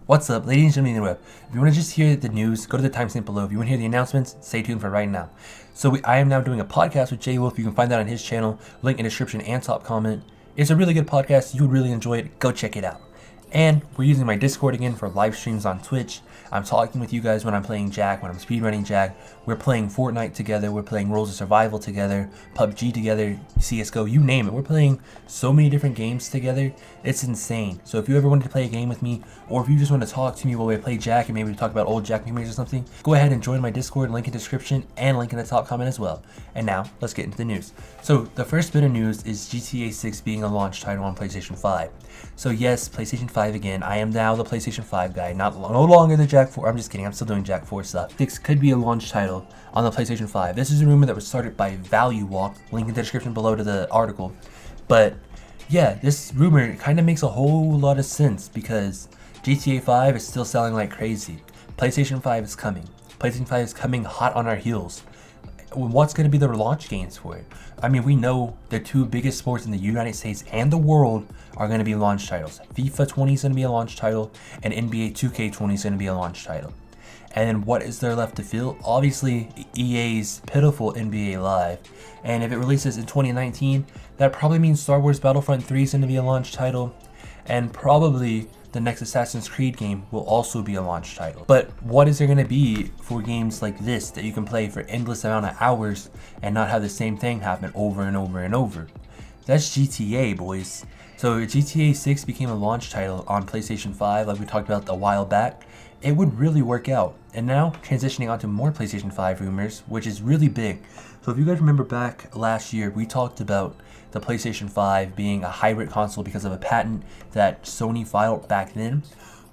What's up, ladies and gentlemen in the web? If you want to just hear the news, go to the timestamp below. If you want to hear the announcements, stay tuned for right now. I am now doing a podcast with Jay Wolf. You can find that on his channel, link in the description and top comment. It's a really good podcast. You would really enjoy it. Go check it out. And we're using my Discord again for live streams on Twitch. I'm talking with you guys when I'm playing Jack, when I'm speedrunning Jack. We're playing Fortnite together. We're playing Rules of Survival together, PUBG together, CSGO, you name it. We're playing so many different games together. It's insane. So if you ever wanted to play a game with me, or if you just want to talk to me while we play Jack and maybe talk about old Jack memories or something, go ahead and join my Discord, link in the description and link in the top comment as well. And now, let's get into the news. So the first bit of news is GTA 6 being a launch title on PlayStation 5. So yes, PlayStation 5 again. I am now the PlayStation 5 guy, no longer the Jack 4. I'm just kidding, I'm still doing Jack 4 stuff. 6 could be a launch title on the PlayStation 5. This is a rumor that was started by Value Walk, link in the description below to the article. But yeah, this rumor kind of makes a whole lot of sense because GTA 5 is still selling like crazy. PlayStation 5 is coming. PlayStation 5 is coming hot on our heels. What's going to be the launch games for it? I mean, we know the two biggest sports in the United States and the world are going to be launch titles. FIFA 20 is going to be a launch title, and NBA 2K20 is going to be a launch title. And then what is there left to fill? Obviously, EA's pitiful NBA Live. And if it releases in 2019, that probably means Star Wars Battlefront 3 is going to be a launch title. And probably the next Assassin's Creed game will also be a launch title. But what is there going to be for games like this that you can play for endless amount of hours and not have the same thing happen over and over and over? That's GTA, boys. So if GTA 6 became a launch title on PlayStation 5 like we talked about a while back, it would really work out. And now transitioning onto more PlayStation 5 rumors, which is really big. So if you guys remember back last year, we talked about the PlayStation 5 being a hybrid console because of a patent that Sony filed back then.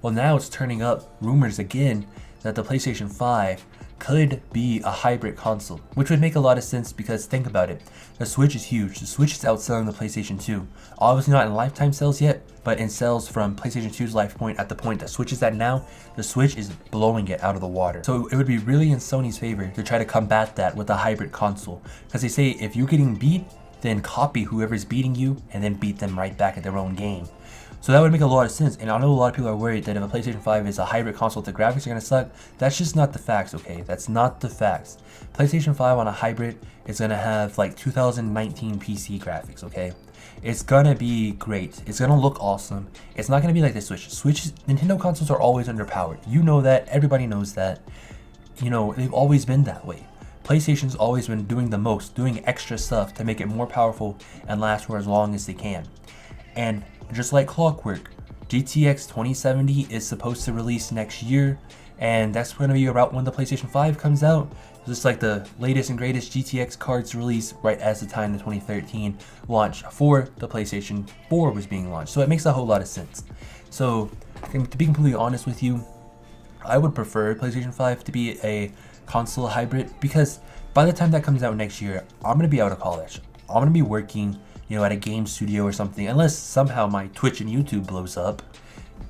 Well, now it's turning up rumors again that the PlayStation 5 could be a hybrid console, which would make a lot of sense because think about it. The Switch is huge. The Switch is outselling the PlayStation 2. Obviously not in lifetime sales yet, but in sales from PlayStation 2's life point at the point that Switch is at now, the Switch is blowing it out of the water. So it would be really in Sony's favor to try to combat that with a hybrid console. Because they say if you're getting beat, then copy whoever's beating you and then beat them right back at their own game. So that would make a lot of sense, and I know a lot of people are worried that if a PlayStation 5 is a hybrid console, the graphics are going to suck. That's just not the facts, okay? That's not the facts. PlayStation 5 on a hybrid is going to have like 2019 PC graphics, okay? It's going to be great. It's going to look awesome. It's not going to be like the Switch. Nintendo consoles are always underpowered. You know that. Everybody knows that. You know, they've always been that way. PlayStation's always been doing the most, doing extra stuff to make it more powerful and last for as long as they can. And just like clockwork, GTX 2070 is supposed to release next year, and that's going to be about when the PlayStation 5 comes out. Just like the latest and greatest GTX cards release right as the time the 2013 launch for the PlayStation 4 was being launched. So it makes a whole lot of sense. So to be completely honest with you, I would prefer PlayStation 5 to be a console hybrid because by the time that comes out next year, I'm going to be out of college. I'm going to be working, you know, at a game studio or something, unless somehow my Twitch and YouTube blows up.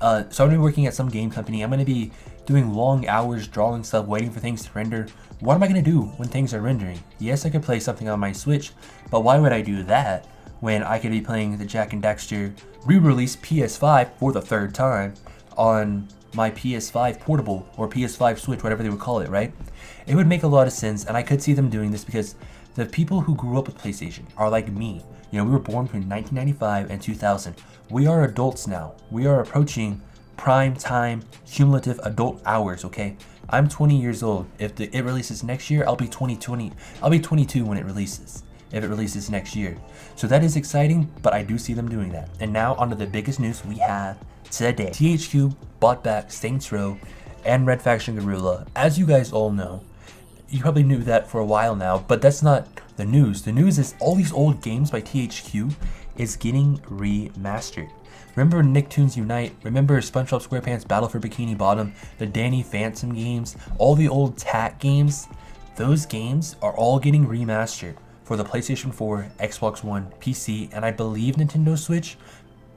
So I'm going to be working at some game company. I'm going to be doing long hours drawing stuff, waiting for things to render. What am I going to do when things are rendering? Yes, I could play something on my Switch, but why would I do that when I could be playing the Jak and Daxter re-release PS5 for the third time on my PS5 portable or PS5 Switch, whatever they would call it, right? It would make a lot of sense, and I could see them doing this because the people who grew up with PlayStation are like me. You know, we were born between 1995 and 2000. We are adults now. We are approaching prime time cumulative adult hours, okay? I'm 20 years old. If it releases next year, I'll be 22 when it releases. If it releases next year. So that is exciting, but I do see them doing that. And now onto the biggest news we have today. THQ bought back Saints Row and Red Faction Guerrilla. As you guys all know, you probably knew that for a while now, but that's not the news. The news is all these old games by THQ is getting remastered. Remember Nicktoons Unite? Remember SpongeBob SquarePants Battle for Bikini Bottom? The Danny Phantom games? All the old TAC games? Those games are all getting remastered for the PlayStation 4, Xbox One, PC, and I believe Nintendo Switch.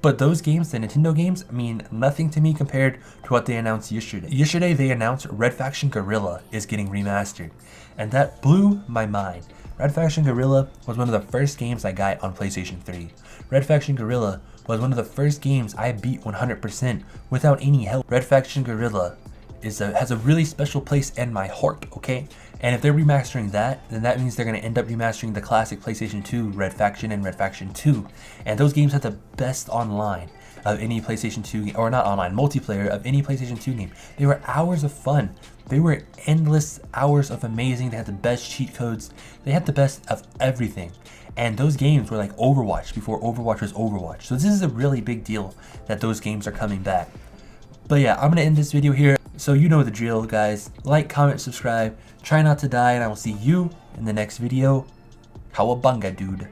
But those games, the Nintendo games, mean nothing to me compared to what they announced yesterday. Yesterday they announced Red Faction Guerrilla is getting remastered, and that blew my mind. Red Faction Guerrilla was one of the first games I got on PlayStation 3. Red Faction Guerrilla was one of the first games I beat 100% without any help. Red Faction Guerrilla has a really special place in my heart, okay? And if they're remastering that, then that means they're going to end up remastering the classic PlayStation 2 Red Faction and Red Faction 2. And those games had the best online of any PlayStation 2 game, or not online, multiplayer of any PlayStation 2 game. They were hours of fun. They were endless hours of amazing. They had the best cheat codes. They had the best of everything. And those games were like Overwatch before Overwatch was Overwatch. So this is a really big deal that those games are coming back. But yeah, I'm going to end this video here. So you know the drill, guys. Like, comment, subscribe. Try not to die, and I will see you in the next video. Cowabunga, dude.